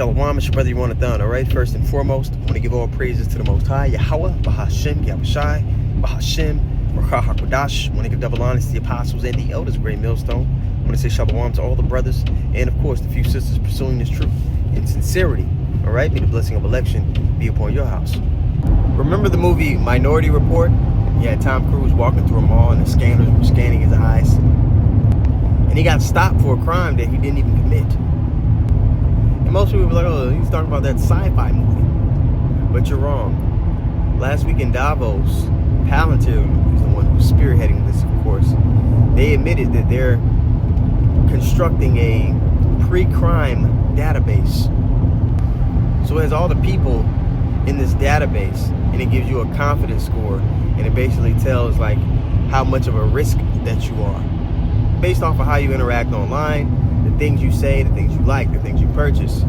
Shalom, it's your brother Yonathan. Alright, first and foremost, I want to give all praises to the Most High, Yahweh, Bahashem, Yahushai, Bahashem, Rakah HaKodash. I want to give double honors to the apostles and the elders of Great Millstone. I want to say shalom to all the brothers and, of course, the few sisters pursuing this truth in sincerity. Alright, may the blessing of election be upon your house. Remember the movie Minority Report? You had Tom Cruise walking through a mall and the scanners were scanning his eyes. And he got stopped for a crime that he didn't even commit. And most people were like, oh, he's talking about that sci-fi movie. But you're wrong. Last week in Davos, Palentir is the one who's spearheading this, of course. They admitted that they're constructing a pre-crime database. So it has all the people in this database, and it gives you a confidence score, and it basically tells like how much of a risk that you are based off of how you interact online, the things you say, the things you like, the things you purchase.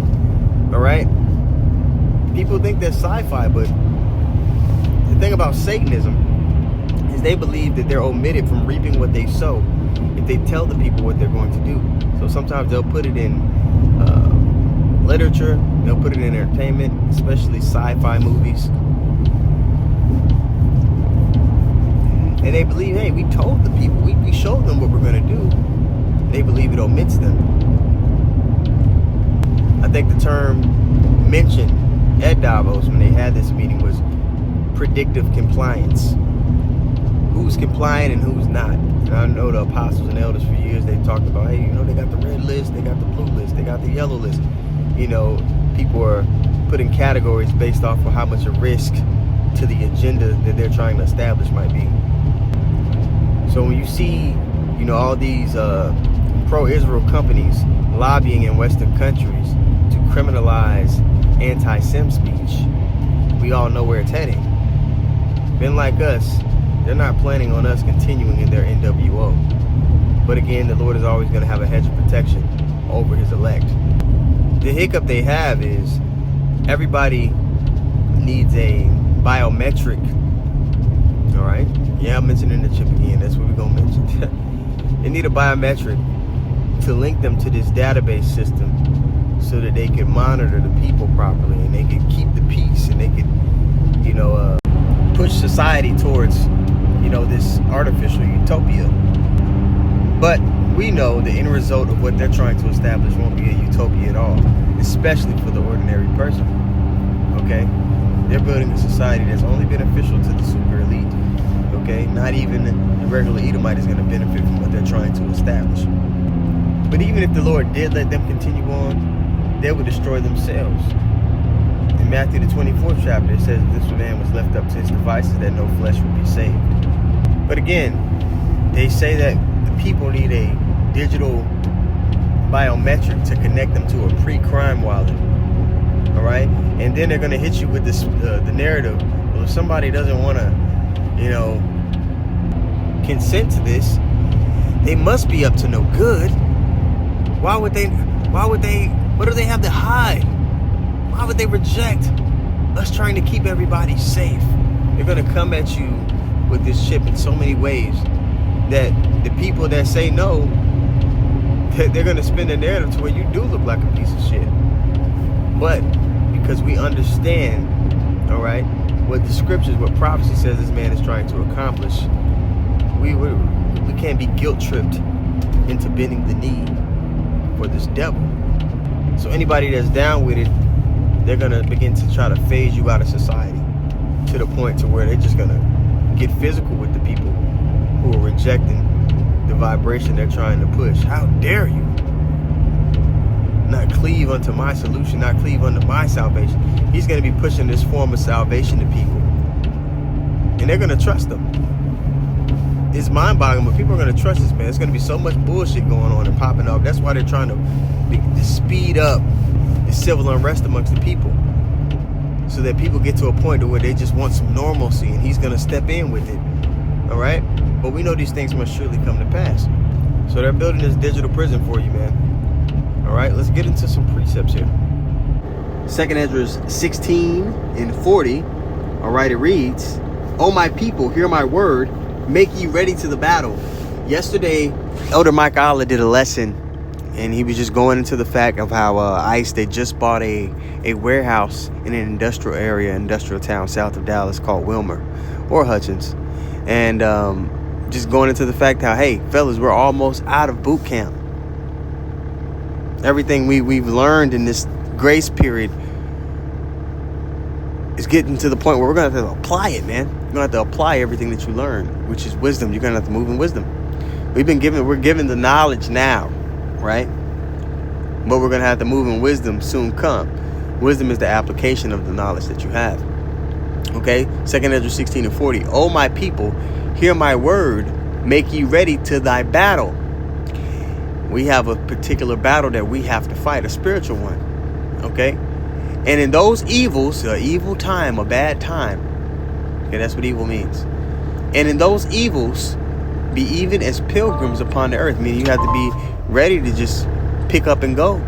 All right, people think that's sci-fi, but the thing about Satanism is they believe that they're omitted from reaping what they sow if they tell the people what they're going to do. So sometimes they'll put it in literature, they'll put it in entertainment, especially sci-fi movies. And they believe, hey, we told the people, we showed them what we're going to do. They believe it omits them. I think the term mentioned at Davos when they had this meeting was predictive compliance. Who's compliant and who's not. And I know the apostles and elders for years, they talked about, hey, you know, they got the red list, they got the blue list, they got the yellow list. You know, people are put in categories based off of how much a risk to the agenda that they're trying to establish might be. So when you see, you know, all these pro-Israel companies lobbying in Western countries to criminalize anti-Sem speech, we all know where it's heading. Men like us, they're not planning on us continuing in their NWO. But again, the Lord is always going to have a hedge of protection over his elect. The hiccup they have is everybody needs a biometric. All right. Yeah, I'm mentioning the chip again. That's what we're going to mention. They need a biometric to link them to this database system so that they can monitor the people properly and they can keep the peace and they can, you know, push society towards, you know, this artificial utopia. But we know the end result of what they're trying to establish won't be a utopia at all, especially for the ordinary person. Okay? They're building a society that's only beneficial to the super elite. Okay? Not even the regular Edomite is going to benefit from what they're trying to establish. But even if the Lord did let them continue on, they would destroy themselves. In Matthew the 24th chapter, it says this man was left up to his devices that no flesh would be saved. But again, they say that the people need a digital biometric to connect them to a pre-crime wallet. All right, and then they're going to hit you with this the narrative. Well, if somebody doesn't want to, you know, consent to this, they must be up to no good. Why would they? What do they have to hide? Why would they reject us trying to keep everybody safe? They're going to come at you with this chip in so many ways that the people that say no, they're going to spin the narrative to where you do look like a piece of shit. But because we understand, all right, what the scriptures, what prophecy says this man is trying to accomplish, we can't be guilt-tripped into bending the knee for this devil. So anybody that's down with it, they're going to begin to try to phase you out of society to the point to where they're just going to get physical with the people who are rejecting the vibration they're trying to push. How dare you not cleave unto my solution, not cleave unto my salvation. He's going to be pushing this form of salvation to people, and they're going to trust him. It's mind-boggling, but people are going to trust this man. There's going to be so much bullshit going on and popping up. That's why they're trying to speed up the civil unrest amongst the people, so that people get to a point where they just want some normalcy, and he's going to step in with it. All right? But we know these things must surely come to pass. So they're building this digital prison for you, man. All right, let's get into some precepts here. 2nd Ezra 16 and 40. All right, it reads, O my people, hear my word, make ye ready to the battle. Yesterday, Elder Mike Allah did a lesson And he was just going into the fact of how ICE, they just bought a warehouse in an industrial area, industrial town south of Dallas called Wilmer or Hutchins. And just going into the fact how, hey, fellas, we're almost out of boot camp. Everything we've learned in this grace period is getting to the point where we're going to have to apply it, man. You're going to have to apply everything that you learn, which is wisdom. You're going to have to move in wisdom. We're given the knowledge now, right? But we're going to have to move in wisdom soon come. Wisdom is the application of the knowledge that you have. Okay? 2 Ezra 16:40. O my people, hear my word, make ye ready to thy battle. We have a particular battle that we have to fight, a spiritual one. Okay? And in those evils, an evil time, a bad time. Okay, that's what evil means. And in those evils, be even as pilgrims upon the earth. Meaning you have to be ready to just pick up and go.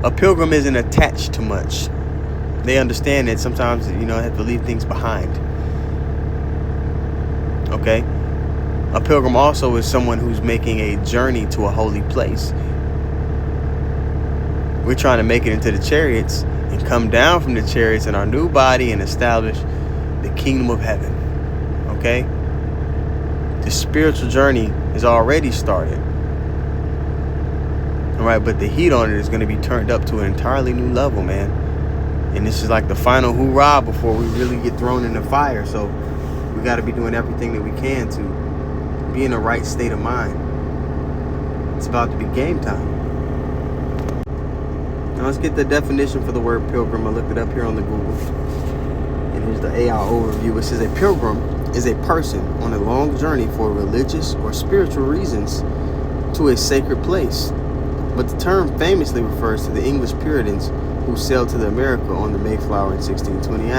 A pilgrim isn't attached to much. They understand that sometimes, they have to leave things behind. Okay? A pilgrim also is someone who's making a journey to a holy place. We're trying to make it into the chariots and come down from the chariots in our new body and establish the kingdom of heaven. Okay? The spiritual journey is already started. All right, but the heat on it is going to be turned up to an entirely new level, man. And this is like the final hoorah before we really get thrown in the fire. So we got to be doing everything that we can to be in the right state of mind. It's about to be game time. Now let's get the definition for the word pilgrim. I looked it up here on the Google. And here's the AI overview. It says a pilgrim is a person on a long journey for religious or spiritual reasons to a sacred place. But the term famously refers to the English Puritans who sailed to America on the Mayflower in 1620.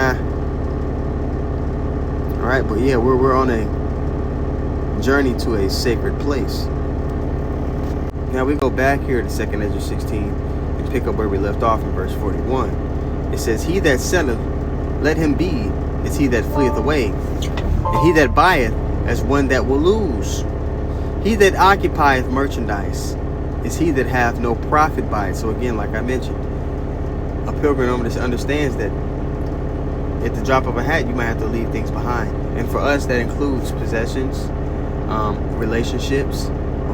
All right, but yeah, we're on a journey to a sacred place. Now we go back here to 2 Ezra 16 and pick up where we left off in verse 41. It says, he that selleth, let him be as he that fleeth away, and he that buyeth as one that will lose. He that occupieth merchandise is he that hath no profit by it. So again, like I mentioned, a pilgrim understands that at the drop of a hat, you might have to leave things behind. And for us, that includes possessions, relationships.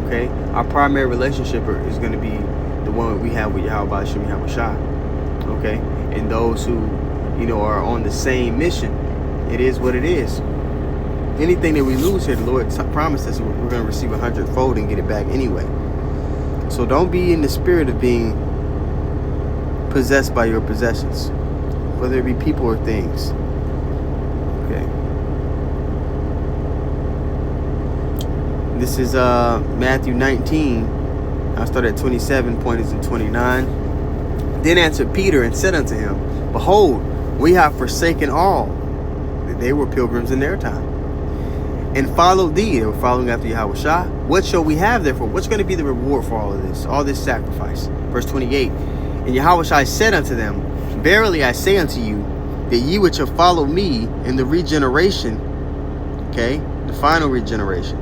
Okay, our primary relationship is going to be the one we have with Yahweh Shem Yahweh Shah. Okay, and those who are on the same mission. It is what it is. Anything that we lose here, the Lord promised us we're going to receive 100-fold and get it back anyway. So don't be in the spirit of being possessed by your possessions, whether it be people or things. Okay. This is Matthew 19. I'll start at 27, pointers in 29. Then answered Peter and said unto him, behold, we have forsaken all. They were pilgrims in their time. And followed thee. They were following after Yahweh Shah. What shall we have therefore? What's going to be the reward for all of this sacrifice? Verse 28. And Yahweh Shah said unto them, verily I say unto you, that ye which have followed me in the regeneration, okay, the final regeneration.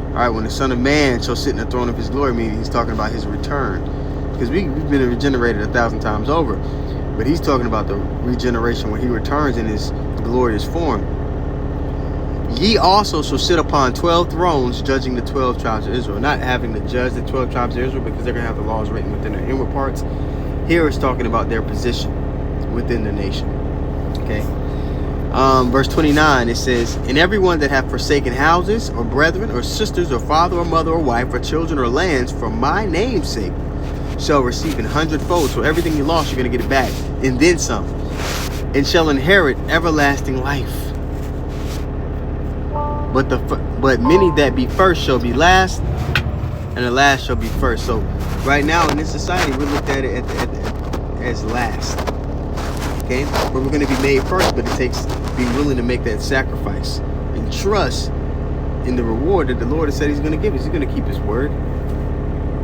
All right, when the Son of Man shall sit in the throne of his glory, meaning he's talking about his return. Because we've been regenerated 1,000 times over. But he's talking about the regeneration when he returns in his glorious form. Ye also shall sit upon 12 thrones, judging the 12 tribes of Israel. Not having to judge the 12 tribes of Israel because they're going to have the laws written within their inward parts. Here it's talking about their position within the nation. Okay. Verse 29, it says, and everyone that hath forsaken houses, or brethren, or sisters, or father, or mother, or wife, or children, or lands, for my name's sake, shall receive 100-fold. So everything you lost, you're going to get it back, and then some. And shall inherit everlasting life. But many that be first shall be last, and the last shall be first. So right now in this society, we're looked at it as last. Okay, but we're going to be made first. But it takes being willing to make that sacrifice and trust in the reward that the Lord has said He's going to give us. He's going to keep His word.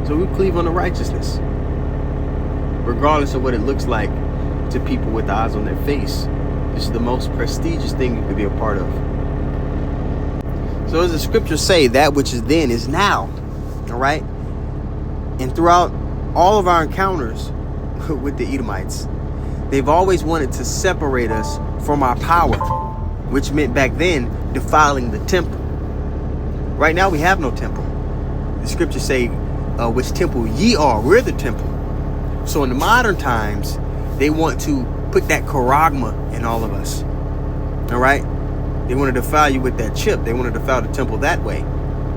So we cleave on the righteousness, regardless of what it looks like to people with eyes on their face. This is the most prestigious thing you could be a part of. So as the scriptures say, that which is then is now. All right. And throughout all of our encounters with the Edomites, they've always wanted to separate us from our power, which meant back then defiling the temple. Right now we have no temple. The scriptures say, which temple ye are. We're the temple. So in the modern times, they want to put that charagma in all of us. All right? They want to defile you with that chip. They want to defile the temple that way.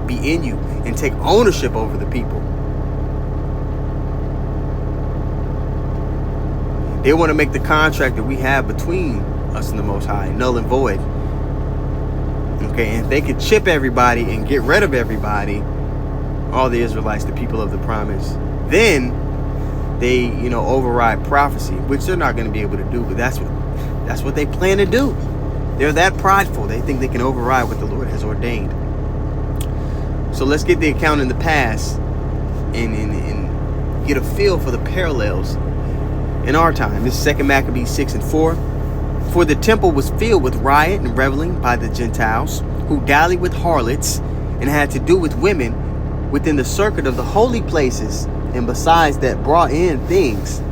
Be in you and take ownership over the people. They want to make the contract that we have between us and the Most High null and void. Okay, and if they could chip everybody and get rid of everybody, all the Israelites, the people of the promise, then they, override prophecy, which they're not going to be able to do. But that's what they plan to do. They're that prideful. They think they can override what the Lord has ordained. So let's get the account in the past and get a feel for the parallels in our time. This is 2 Maccabees 6:4. For the temple was filled with riot and reveling by the Gentiles, who dallied with harlots and had to do with women within the circuit of the holy places, and besides that brought in things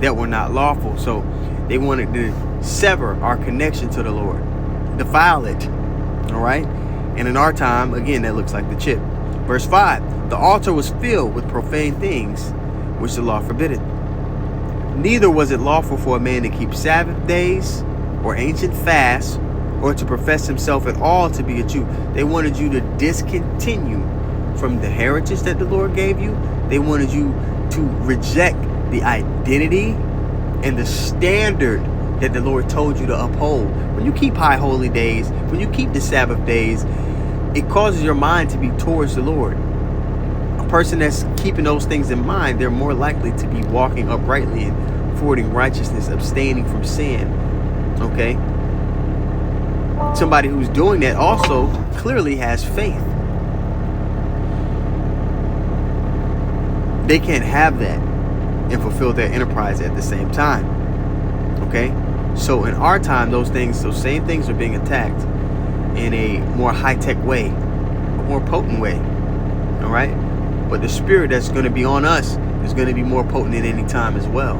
that were not lawful. So they wanted to sever our connection to the Lord, defile it. All right. And in our time, again, that looks like the chip. Verse 5, the altar was filled with profane things, which the law forbiddeth. Neither was it lawful for a man to keep Sabbath days or ancient fasts, or to profess himself at all to be a Jew. They wanted you to discontinue from the heritage that the Lord gave you. They wanted you to reject the identity and the standard that the Lord told you to uphold. When you keep high holy days, when you keep the Sabbath days, it causes your mind to be towards the Lord. A person that's keeping those things in mind, they're more likely to be walking uprightly and forwarding righteousness, abstaining from sin. Okay? Somebody who's doing that also clearly has faith. They can't have that and fulfill their enterprise at the same time. Okay? So in our time, those same things are being attacked in a more high-tech way, a more potent way. All right? But the spirit that's going to be on us is going to be more potent at any time as well.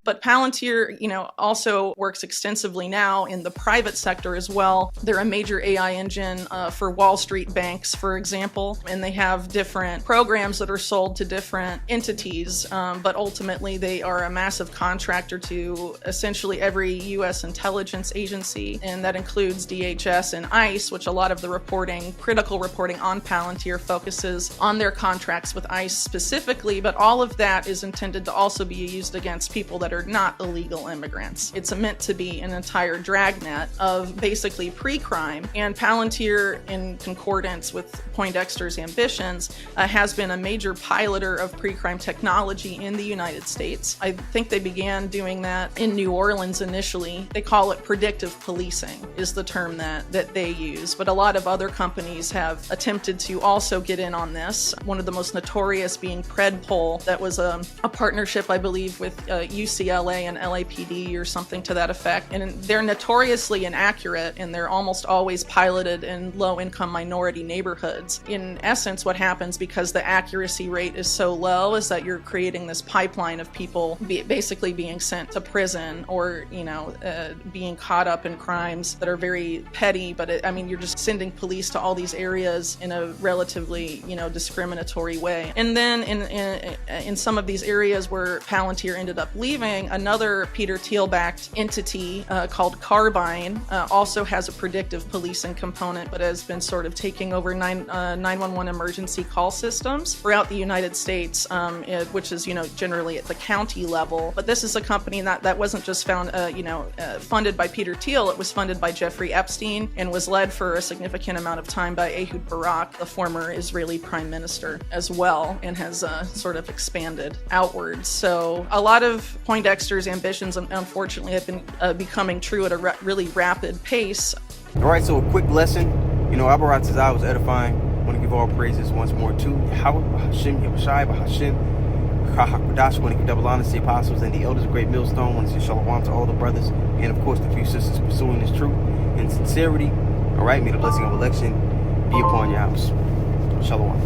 But Palentir, also works extensively now in the private sector as well. They're a major AI engine for Wall Street banks, for example, and they have different programs that are sold to different entities. But ultimately, they are a massive contractor to essentially every U.S. intelligence agency, and that includes DHS and ICE, which a lot of the critical reporting on Palentir focuses on their contracts with ICE specifically. But all of that is intended to also be used against people that are not illegal immigrants. It's meant to be an entire dragnet of basically pre-crime, and Palentir, in concordance with Poindexter's ambitions, has been a major piloter of pre-crime technology in the United States. I think they began doing that in New Orleans initially. They call it predictive policing is the term that they use, but a lot of other companies have attempted to also get in on this. One of the most notorious being Predpol, that was a partnership, I believe, with UCLA and LAPD or something to that effect. And they're notoriously inaccurate, and they're almost always piloted in low-income minority neighborhoods. In essence, what happens, because the accuracy rate is so low, is that you're creating this pipeline of people basically being sent to prison or, being caught up in crimes that are very petty. But you're just sending police to all these areas in a relatively, discriminatory way. And then in some of these areas where Palentir ended up leaving, another Peter Thiel-backed entity called Carbine also has a predictive policing component, but has been sort of taking over 911 emergency call systems throughout the United States, which is, generally at the county level. But this is a company that wasn't just funded by Peter Thiel. It was funded by Jeffrey Epstein and was led for a significant amount of time by Ehud Barak, the former Israeli prime minister, as well, and has sort of expanded outwards. So a lot of Poindexter's ambitions, unfortunately, have been becoming true at a really rapid pace. All right, so a quick lesson. Abarat says I was edifying. I want to give all praises once more to Yahweh, Hashem, Yahushai, Hashem, Kahakadash. I want to give double honor to the apostles and the elders of Great Millstone. I want to say shalom to all the brothers, and of course the few sisters pursuing this truth in sincerity. All right, may the blessing of election be upon your house. Shalom.